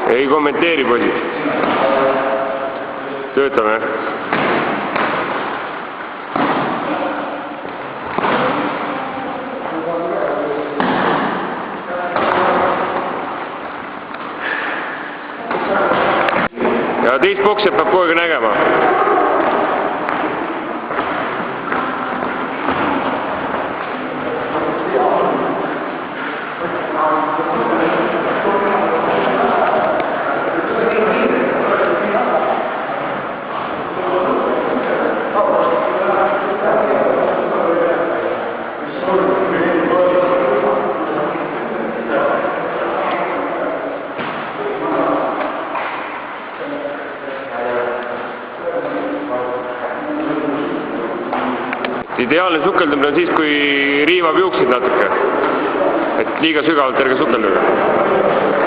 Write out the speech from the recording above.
Ei kommenteeri, poisid. Töötame. Ja teist boksjat peab kogu aeg nägema. Ideaalne sukeldumine on siis, kui riivab juukseid natuke. Et liiga sügavalt ärge sukelduge.